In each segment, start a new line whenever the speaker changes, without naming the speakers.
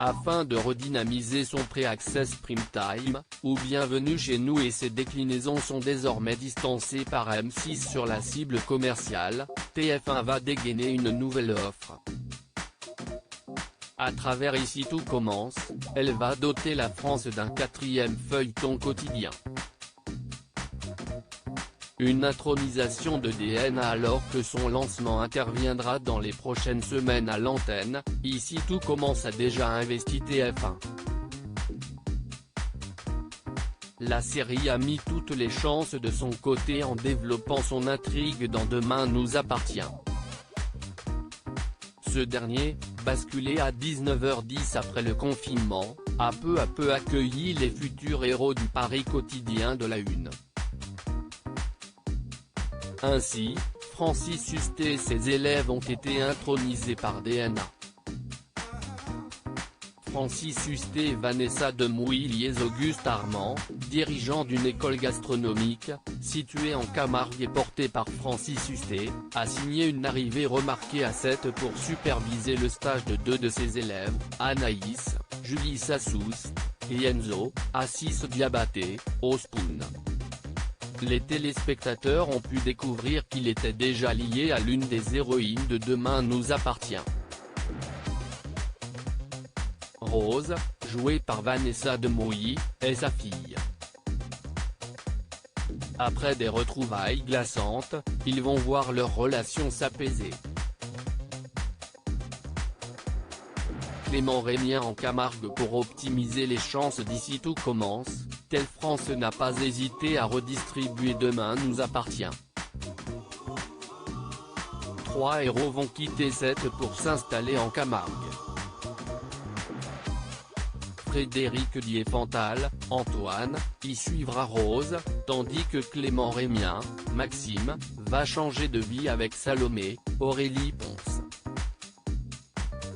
afin de redynamiser son pré-access prime time, ou Bienvenue chez nous et ses déclinaisons sont désormais distancées par M6 sur la cible commerciale, TF1 va dégainer une nouvelle offre. À travers Ici tout commence, elle va doter la France d'un 4e feuilleton quotidien. Une intronisation de DNA alors que son lancement interviendra dans les prochaines semaines à l'antenne. Ici tout commence a déjà investi TF1. La série a mis toutes les chances de son côté en développant son intrigue dans Demain nous appartient. Ce dernier, basculé à 19h10 après le confinement, a peu à peu accueilli les futurs héros du Paris quotidien de la Une. Ainsi, Francis Hustet et ses élèves ont été intronisés par DNA. Francis Hustet et Vanessa Demouy liés Auguste Armand, dirigeant d'une école gastronomique, située en Camargue et portée par Francis Hustet, a signé une arrivée remarquée à 7 pour superviser le stage de 2 de ses élèves, Anaïs, Julie Sassous, et Enzo, Assis Diabaté, au Spoon. Les téléspectateurs ont pu découvrir qu'il était déjà lié à l'une des héroïnes de Demain nous appartient. Rose, jouée par Vanessa Demouy, est sa fille. Après des retrouvailles glaçantes, ils vont voir leur relation s'apaiser. Clément Rémien en Camargue pour optimiser les chances d'Ici tout commence, Telle France n'a pas hésité à redistribuer Demain nous appartient. 3 héros vont quitter 7 pour s'installer en Camargue. Frédéric Diefenthal, Antoine, y suivra Rose, tandis que Clément Rémien, Maxime, va changer de vie avec Salomé, Aurélie Ponce.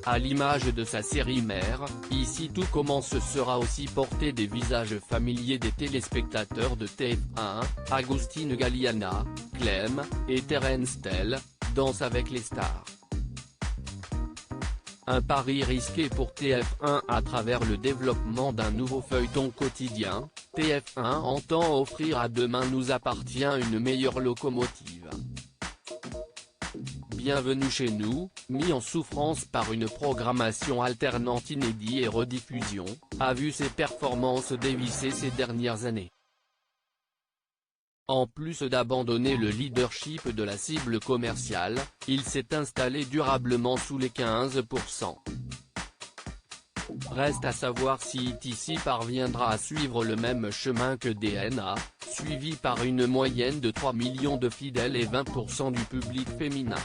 À l'image de sa série mère, Ici tout commence sera aussi porté des visages familiers des téléspectateurs de TF1, Agustine Galliana, Clem, et Terence Tell, Danse avec les stars. Un pari risqué pour TF1 à travers le développement d'un nouveau feuilleton quotidien, TF1 entend offrir à Demain nous appartient une meilleure locomotive. Bienvenue chez nous, mis en souffrance par une programmation alternante inédite et rediffusion, a vu ses performances dévisser ces dernières années. En plus d'abandonner le leadership de la cible commerciale, il s'est installé durablement sous les 15%. Reste à savoir si Ici parviendra à suivre le même chemin que DNA, suivi par une moyenne de 3 millions de fidèles et 20% du public féminin.